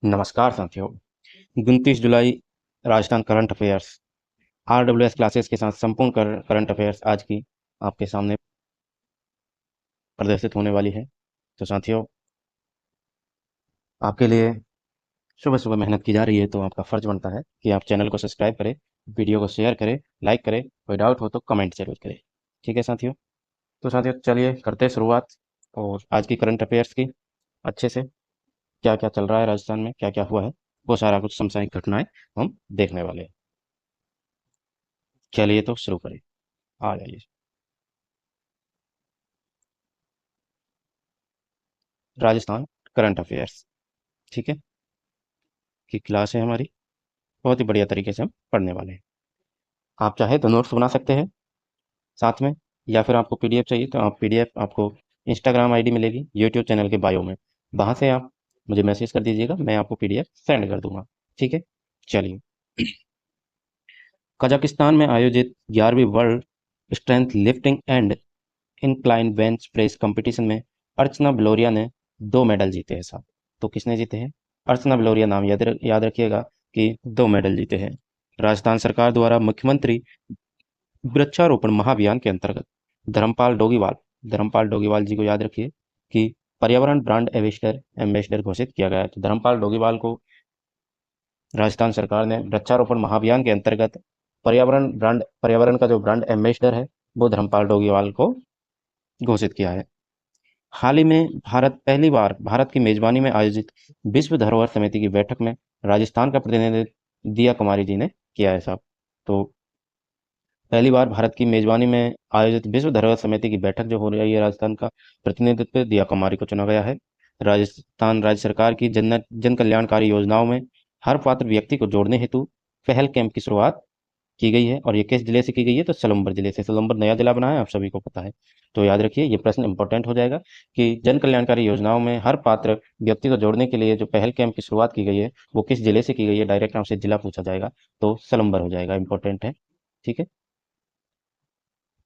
नमस्कार साथियों। 29 जुलाई Rajasthan current affairs RWS classes के साथ संपूर्ण करंट अफेयर्स आज की आपके सामने प्रदर्शित होने वाली है। तो साथियों, आपके लिए सुबह सुबह मेहनत की जा रही है, तो आपका फर्ज बनता है कि आप चैनल को सब्सक्राइब करें, वीडियो को शेयर करें, लाइक करें, कोई डाउट हो तो कमेंट जरूर करें। ठीक है साथियों। तो साथियों, चलिए करते हैं शुरुआत और आज की करंट अफेयर्स की अच्छे से। क्या क्या चल रहा है राजस्थान में, क्या क्या हुआ है, वो सारा कुछ समसामयिक घटनाएं हम देखने वाले हैं। चलिए तो शुरू करें। आ जाइए। राजस्थान करंट अफेयर्स, ठीक है, की क्लास है हमारी। बहुत ही बढ़िया तरीके से हम पढ़ने वाले हैं। आप चाहे तो नोट्स बना सकते हैं साथ में, या फिर आपको पीडीएफ चाहिए तो आप पीडीएफ आपको इंस्टाग्राम आईडी मिलेगी यूट्यूब चैनल के बायो में, वहां से आप मुझे मैसेज कर दीजिएगा, मैं आपको पीडीएफ सेंड कर दूंगा। ठीक है। चलिए। कजाकिस्तान में आयोजित 11वीं world strength lifting and incline bench press competition में अर्चना ब्लोरिया ने 2 मेडल जीते हैं साहब। तो किसने जीते हैं? अर्चना ब्लोरिया नाम याद रखिएगा कि 2 मेडल जीते हैं। राजस्थान सरकार द्वारा मुख्यमंत्री वृक्षारोपण महाअभियान के अंतर्गत धर्मपाल डोगीवाल जी को याद रखिए कि पर्यावरण ब्रांड एम्बेसडर एम्बेसडर घोषित किया गया है। तो धर्मपाल डोगीवाल को राजस्थान सरकार ने वृक्षारोपण महाअभियान के अंतर्गत पर्यावरण का जो ब्रांड एम्बेसडर है, वो धर्मपाल डोगीवाल को घोषित किया है। हाल ही में भारत की मेजबानी में आयोजित विश्व धरोहर समिति की बैठक में राजस्थान का प्रतिनिधित्व दिया कुमारी जी ने किया है साहब। तो पहली बार भारत की मेजबानी में आयोजित विश्व धरोहर समिति की बैठक जो हो रही है, राजस्थान का प्रतिनिधित्व दिया कुमारी को चुना गया है। राजस्थान राज्य सरकार की जन कल्याणकारी योजनाओं में हर पात्र व्यक्ति को जोड़ने हेतु पहल कैंप की शुरुआत की गई है। और ये किस जिले से की गई है? तो सोलंबर जिले से। सोलंबर नया जिला बना है, आप सभी को पता है। तो याद रखिए, ये प्रश्न इंपॉर्टेंट हो जाएगा कि जन कल्याणकारी योजनाओं में हर पात्र व्यक्ति को जोड़ने के लिए जो पहल कैंप की शुरुआत की गई है, वो किस जिले से की गई है? डायरेक्ट आपसे जिला पूछा जाएगा, तो सोलंबर हो जाएगा, इंपॉर्टेंट है। ठीक है।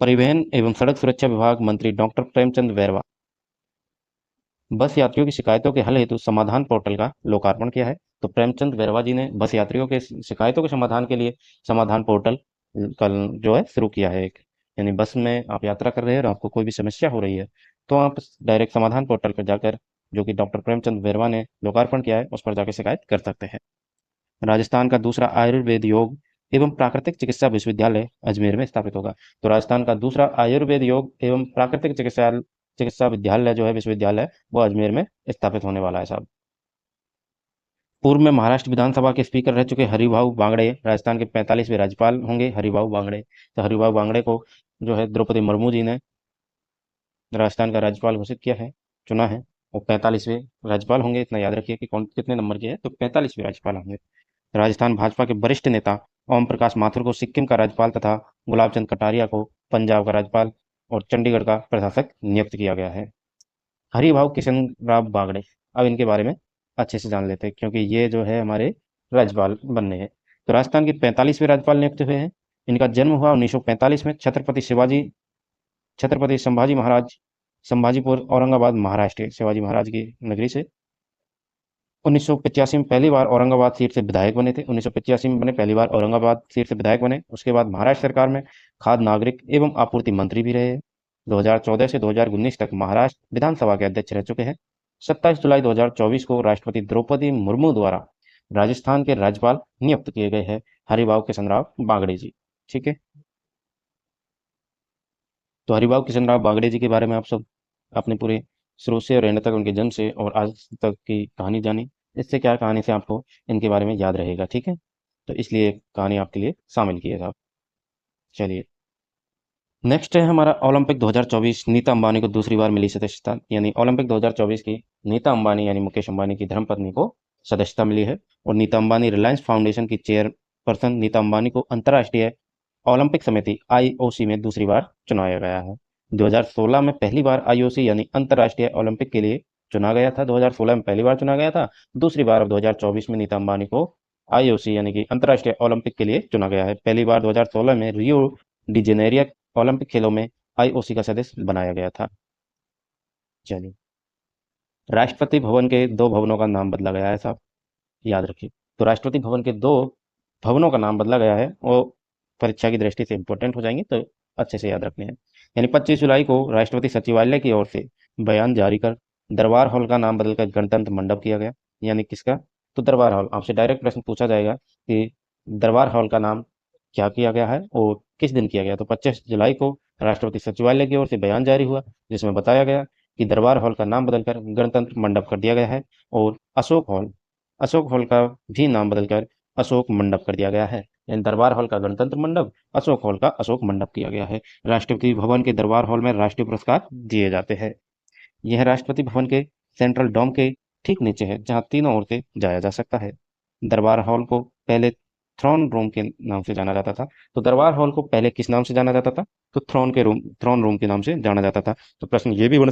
परिवहन एवं सड़क सुरक्षा विभाग मंत्री डॉक्टर प्रेमचंद बैरवा बस यात्रियों की शिकायतों के हल हेतु समाधान पोर्टल का लोकार्पण किया है। तो प्रेमचंद बैरवा जी ने बस यात्रियों के शिकायतों के समाधान के लिए समाधान पोर्टल कल जो है शुरू किया है एक। यानी बस में आप यात्रा कर रहे हैं और आपको कोई भी समस्या हो रही है, तो आप डायरेक्ट समाधान पोर्टल पर जाकर, जो कि डॉक्टर प्रेमचंद बैरवा ने लोकार्पण किया है, उस पर जाकर शिकायत कर सकते हैं। राजस्थान का दूसरा आयुर्वेद योग एवं प्राकृतिक चिकित्सा विश्वविद्यालय अजमेर में स्थापित होगा। तो राजस्थान का दूसरा आयुर्वेद योग एवं प्राकृतिक चिकित्सा चिकित्सा विद्यालय जो है, विश्वविद्यालय, वो अजमेर में स्थापित होने वाला है साहब। पूर्व में महाराष्ट्र विधानसभा के स्पीकर रह चुके हरिभाऊ बांगड़े राजस्थान के 45वें राज्यपाल होंगे। हरिभाऊ बांगड़े, तो हरिभाऊ बांगड़े को जो है द्रौपदी मुर्मू जी ने राजस्थान का राज्यपाल घोषित किया है, चुना है। वो 45वें राज्यपाल होंगे, इतना याद रखिए कि कौन कितने नंबर के हैं, तो 45वें राज्यपाल होंगे। राजस्थान भाजपा के वरिष्ठ नेता ओम प्रकाश माथुर को सिक्किम का राज्यपाल तथा गुलाब चंद कटारिया को पंजाब का राज्यपाल और चंडीगढ़ का प्रशासक नियुक्त किया गया है। हरिभाऊ किशन राव बागड़े, अब इनके बारे में अच्छे से जान लेते हैं, क्योंकि ये जो है हमारे राज्यपाल बनने हैं। तो राजस्थान के 45वें राज्यपाल नियुक्त हुए हैं। इनका जन्म हुआ 1945 में छत्रपति संभाजी महाराज संभाजीपुर औरंगाबाद महाराष्ट्र, शिवाजी महाराज की नगरी से। 1985 में पहली बार औरंगाबाद सीट से विधायक बने थे। 1985 में बने, पहली बार औरंगाबाद सीट से विधायक बने। उसके बाद महाराष्ट्र सरकार में खाद्य नागरिक एवं आपूर्ति मंत्री भी रहे। 2014 से 2019 तक महाराष्ट्र विधानसभा के अध्यक्ष रह चुके हैं। 27 जुलाई 2024 को राष्ट्रपति द्रौपदी मुर्मू द्वारा राजस्थान के राज्यपाल नियुक्त किए गए हैं हरिभाऊ किशनराव बागड़े जी। ठीक है। तो हरिभाऊ किशनराव बागड़े जी के बारे में आप सब अपने पूरे शुरू से और एंड तक, उनके जन्म से और आज तक की कहानी जानी। इससे क्या कहानी से आपको इनके बारे में याद रहेगा। ठीक है। तो इसलिए कहानी आपके लिए शामिल की है साहब। चलिए, नेक्स्ट है हमारा ओलंपिक 2024। नीता अंबानी को दूसरी बार मिली सदस्यता, यानी ओलंपिक 2024 की नीता अंबानी यानी मुकेश अंबानी की धर्मपत्नी को सदस्यता मिली है। और नीता अंबानी रिलायंस फाउंडेशन की चेयरपर्सन नीता अंबानी को अंतर्राष्ट्रीय ओलंपिक समिति आईओसी में दूसरी बार चुनाया गया है। 2016 में पहली बार आईओसी यानी अंतर्राष्ट्रीय ओलंपिक के लिए चुना गया था। 2016 में पहली बार चुना गया था, दूसरी बार अब 2024 में नीता अंबानी को आईओसी यानी कि अंतर्राष्ट्रीय ओलंपिक के लिए चुना गया है। पहली बार 2016 में रियो डी जेनेरिया ओलंपिक खेलों में आईओसी का सदस्य बनाया गया था। चलिए, राष्ट्रपति भवन के दो भवनों का नाम बदला गया है साहब, याद रखिए। तो राष्ट्रपति भवन के दो भवनों का नाम बदला गया है, वो परीक्षा की दृष्टि से इंपॉर्टेंट हो जाएंगे, तो अच्छे से याद रखने हैं। यानी 25 जुलाई को राष्ट्रपति सचिवालय की ओर से बयान जारी कर दरबार हॉल का नाम बदलकर गणतंत्र मंडप किया गया। यानी किसका? तो दरबार हॉल। आपसे डायरेक्ट प्रश्न पूछा जाएगा कि दरबार हॉल का नाम क्या किया गया है और किस दिन किया गया। तो 25 जुलाई को राष्ट्रपति सचिवालय की ओर से बयान जारी हुआ, जिसमें बताया गया कि दरबार हॉल का नाम बदलकर गणतंत्र मंडप कर दिया गया है, और अशोक हॉल का भी नाम बदलकर अशोक मंडप कर दिया गया है। यानी दरबार हॉल का गणतंत्र मंडप, अशोक हॉल का अशोक मंडप किया गया है। राष्ट्रपति भवन के दरबार हॉल में राष्ट्रीय पुरस्कार दिए जाते हैं। यह राष्ट्रपति भवन के सेंट्रल डोम के ठीक नीचे है, जहां तीनों ओर से जाया जा सकता है। दरबार हॉल को पहले थ्रोन रूम के नाम से जाना जाता था। तो दरबार हॉल को पहले किस नाम से जाना जाता था? तो थ्रोन रूम के नाम से जाना जाता था। तो प्रश्न ये भी बन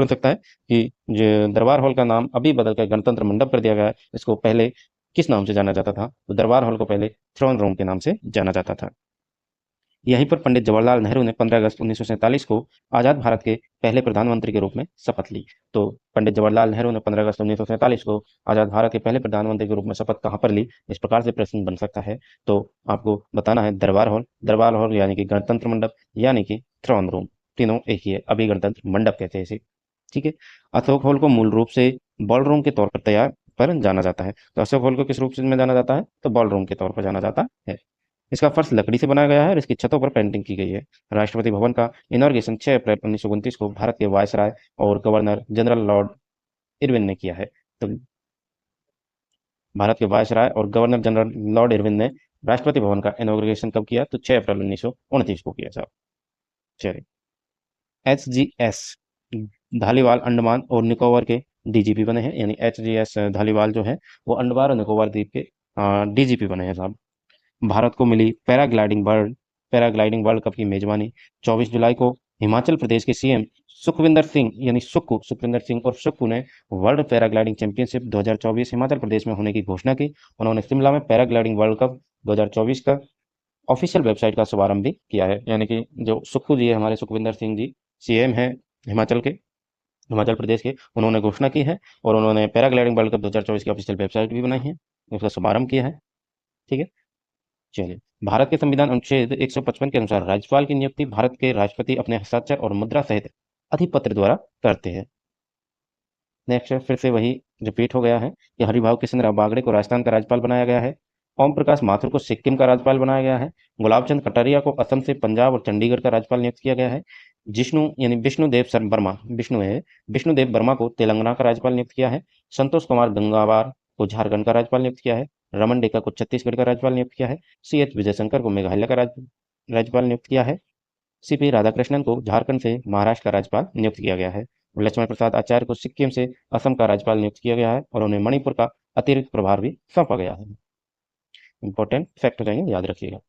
सकता है कि जो दरबार हॉल का नाम अभी बदलकर गणतंत्र मंडप कर दिया गया है, इसको पहले किस नाम से जाना जाता था? तो दरबार हॉल को पहले थ्रोन रूम के नाम से जाना जाता था। यहीं पर पंडित जवाहरलाल नेहरू ने 15 अगस्त 1947 को आज़ाद भारत के पहले प्रधानमंत्री के रूप में शपथ ली। तो पंडित जवाहरलाल नेहरू ने 15 अगस्त 1947 को आज़ाद भारत के पहले प्रधानमंत्री के रूप में शपथ कहाँ पर ली? इस प्रकार से प्रश्न बन सकता है। तो आपको बताना है दरबार हॉल यानी कि गणतंत्र मंडप, यानी कि थ्रोन रूम, तीनों एक ही है। अभी गणतंत्र मंडप कहते हैं इसे। ठीक है। अशोक हॉल को मूल रूप से बॉल रूम के तौर पर तैयार पर जाना जाता है। तो अशोक हॉल को किस रूप से में जाना जाता है? तो बॉल रूम के तौर पर जाना जाता है। इसका फर्श लकड़ी से बनाया गया है और इसकी छतों पर पेंटिंग की गई है। राष्ट्रपति भवन का इनॉर्गेशन 6 अप्रैल 1929 को भारत के वायसराय और गवर्नर जनरल लॉर्ड इरविन ने किया है। तो भारत के वायसराय और गवर्नर जनरल लॉर्ड इरविन ने राष्ट्रपति भवन का इनॉग्रेशन कब किया? तो 6 अप्रैल 1929 को किया साहब। चलिए। HGS धालीवाल अंडमान और निकोबार के DGP बने हैं। यानी HGS धालीवाल जो है वो अंडमान और निकोबार द्वीप के DGP बने हैं साहब। भारत को मिली पैराग्लाइडिंग वर्ल्ड कप की मेजबानी 24 जुलाई को हिमाचल प्रदेश के CM सुखविंदर सिंह यानी सुखविंदर सिंह और सुक्कू ने world paragliding championship 2024 Himachal Pradesh में होने की घोषणा की। उन्होंने शिमला में पैराग्लाइडिंग वर्ल्ड कप 2024 का ऑफिशियल वेबसाइट का शुभारंभ भी किया है। यानी कि जो सुक्कू जी है, हमारे सुखविंदर सिंह जी CM हैं हिमाचल प्रदेश के, उन्होंने घोषणा की है और उन्होंने पैराग्लाइडिंग वर्ल्ड कप 2024 की ऑफिशियल वेबसाइट भी बनाई है, उसका शुभारंभ किया है। ठीक है। चलिए। भारत के संविधान अनुच्छेद 155 के अनुसार राज्यपाल की नियुक्ति भारत के राष्ट्रपति अपने हस्ताक्षर और मुद्रा सहित अधिपत्र द्वारा करते हैं। नेक्स्ट फिर से वही रिपीट हो गया है कि हरिभाव कृष्ण राव बागड़े को राजस्थान का राज्यपाल बनाया गया है। ओम प्रकाश माथुर को सिक्किम का राज्यपाल बनाया गया है। गुलाब चंद कटारिया को असम से पंजाब और चंडीगढ़ का राज्यपाल नियुक्त किया गया है। विष्णुदेव वर्मा को तेलंगाना का राज्यपाल नियुक्त किया है। संतोष कुमार गंगवार को झारखंड का राज्यपाल नियुक्त किया है। रमन डेका को छत्तीसगढ़ का राज्यपाल नियुक्त किया है। CH विजयशंकर को मेघालय का राज्यपाल नियुक्त किया है। CP राधाकृष्णन को झारखंड से महाराष्ट्र का राज्यपाल नियुक्त किया गया है। लक्ष्मण प्रसाद आचार्य को सिक्किम से असम का राज्यपाल नियुक्त किया गया है और उन्हें मणिपुर का अतिरिक्त प्रभार भी सौंपा गया है। इंपॉर्टेंट फैक्ट हो जाएंगे, याद रखिएगा।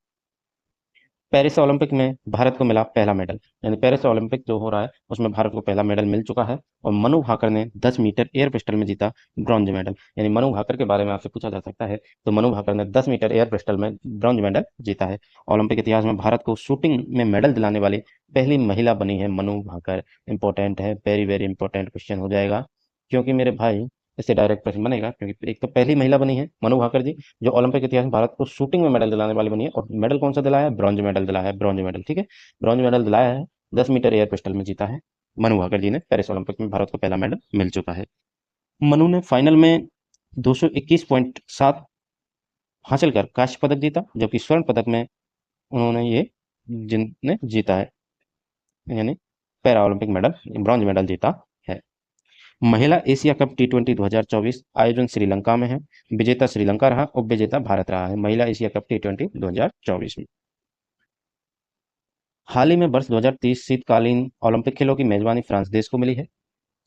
पेरिस ओलंपिक में भारत को मिला पहला मेडल। यानी पेरिस ओलंपिक जो हो रहा है उसमें भारत को पहला मेडल मिल चुका है और मनु भाकर ने 10 मीटर एयर पिस्टल में जीता ब्रॉन्ज मेडल। यानी मनु भाकर के बारे में आपसे पूछा जा सकता है, तो मनु भाकर ने 10 मीटर एयर पिस्टल में ब्रॉन्ज मेडल जीता है। ओलंपिक इतिहास में भारत को शूटिंग में मेडल दिलाने वाली पहली महिला बनी है मनु भाकर। इंपॉर्टेंट है, वेरी वेरी इंपॉर्टेंट क्वेश्चन हो जाएगा, क्योंकि मेरे भाई इससे डायरेक्ट प्रश्न बनेगा, क्योंकि एक तो पहली महिला बनी है मनु भाकर जी जो ओलंपिक इतिहास में भारत को शूटिंग में मेडल दिलाने वाली बनी है, और मेडल कौन सा दिलाया है? ब्रॉन्ज मेडल दिलाया है, ब्रॉन्ज मेडल। ठीक है, ब्रॉन्ज मेडल दिलाया है, 10 मीटर एयर पिस्टल में जीता है मनु भाकर जी ने। पेरिस ओलंपिक में भारत को पहला मेडल मिल चुका है। मनु ने फाइनल में 221.7 हासिल कर कांस्य पदक जीता, जबकि स्वर्ण पदक में उन्होंने ये जिनने जीता है, यानी para Olympic medal bronze medal जीता है। महिला एशिया कप T20 2024 आयोजन श्रीलंका में है। विजेता श्रीलंका रहा, उप विजेता भारत रहा है महिला एशिया कप T20 2024 में। हाल ही में वर्ष 2030 शीतकालीन ओलंपिक खेलों की मेजबानी फ्रांस देश को मिली है।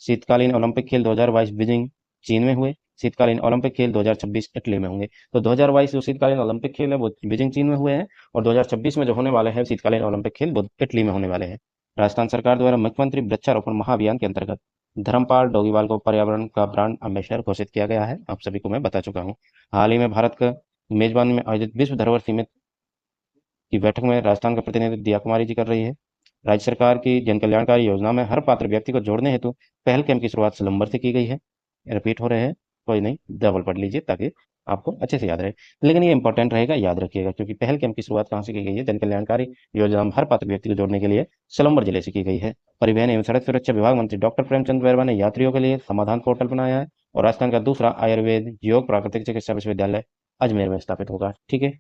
शीतकालीन ओलंपिक खेल 2022 बीजिंग चीन में हुए। शीतकालीन ओलंपिक खेल 2026 इटली में होंगे। तो 2022 जो शीतकालीन ओलंपिक खेल है वो बीजिंग चीन में हुए हैं, और 2026 में जो होने वाले हैं शीतकालीन ओलंपिक खेल वो इटली में होने वाले हैं। राजस्थान सरकार द्वारा मुख्यमंत्री वृक्षारोपण महाअभियान के अंतर्गत धर्मपाल डोगीवाल को पर्यावरण का ब्रांड एम्बेसडर घोषित किया गया है। आप सभी को मैं बता चुका हूँ। हाल ही में भारत का मेजबानी में आयोजित विश्व धरोहर समिति की बैठक में राजस्थान का प्रतिनिधित्व दिया कुमारी जी कर रही है। राज्य सरकार की जन कल्याणकारी योजना में हर पात्र व्यक्ति को जोड़ने हेतु पहल कैंप की शुरुआत सितंबर से की गई है। रिपीट हो रहे हैं, कोई नहीं, डबल पढ़ लीजिए ताकि आपको अच्छे से याद रहे। लेकिन ये इंपॉर्टेंट रहेगा, याद रखिएगा, क्योंकि पहल कैंप की शुरुआत कहाँ से की गई है? जन कल्याणकारी योजना में हर पात्र व्यक्ति को जोड़ने के लिए सितंबर जिले से की गई है। परिवहन एवं सड़क सुरक्षा विभाग मंत्री डॉक्टर प्रेमचंद बैरवा ने यात्रियों के लिए समाधान पोर्टल बनाया है और राजस्थान का दूसरा आयुर्वेद योग प्राकृतिक चिकित्सा विश्वविद्यालय अजमेर में स्थापित होगा। ठीक है,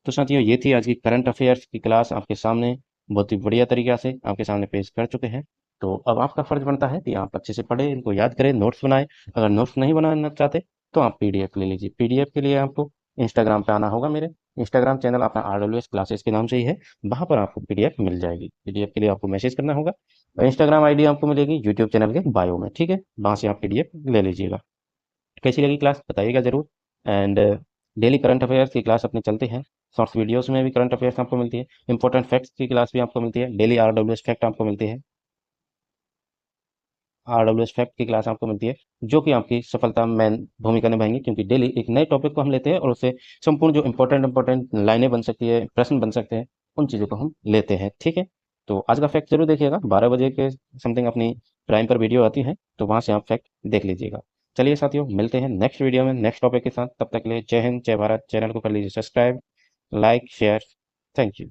तो साथियों ये थी आज की करंट अफेयर्स की क्लास, आपके सामने बहुत ही बढ़िया तरीक़ा से आपके सामने पेश कर चुके हैं। तो अब आपका फ़र्ज़ बनता है कि आप अच्छे से पढ़ें, इनको याद करें, नोट्स बनाएँ। अगर नोट्स नहीं बनाना चाहते तो आप पीडीएफ ले लीजिए। पीडीएफ के लिए आपको इंस्टाग्राम पे आना होगा, मेरे इंस्टाग्राम चैनल अपना आरडब्ल्यूएस क्लासेस के नाम से ही है, वहाँ पर आपको पीडीएफ मिल जाएगी। पीडीएफ के लिए आपको मैसेज करना होगा और इंस्टाग्राम आईडी आपको मिलेगी यूट्यूब चैनल के बायो में, ठीक है? वहाँ से आप पीडीएफ ले लीजिएगा। कैसी लगी क्लास बताइएगा ज़रूर। एंड डेली करंट अफेयर्स की क्लास अपने चलते हैं, शॉर्ट्स वीडियोस में भी करंट अफेयर्स आपको मिलती है, इंपॉर्टेंट फैक्ट्स की क्लास भी आपको मिलती है, डेली आरडब्ल्यूएस फैक्ट आपको मिलती है, आरडब्ल्यूएस फैक्ट की क्लास आपको मिलती है, जो कि आपकी सफलता में भूमिका निभाएंगे, क्योंकि डेली एक नए टॉपिक को हम लेते हैं और उससे संपूर्ण जो इंपॉर्टेंट लाइनें बन सकती है, प्रश्न बन सकते हैं, उन चीज़ों को हम लेते हैं। ठीक है, तो आज का फैक्ट जरूर देखिएगा, 12 बजे के समथिंग अपनी प्राइम पर वीडियो आती है, तो वहाँ से आप फैक्ट देख लीजिएगा। चलिए साथियों, मिलते हैं नेक्स्ट वीडियो में नेक्स्ट टॉपिक के साथ। तब तक के लिए जय हिंद, जय भारत। चैनल को कर लीजिए subscribe, like, share. Thank you.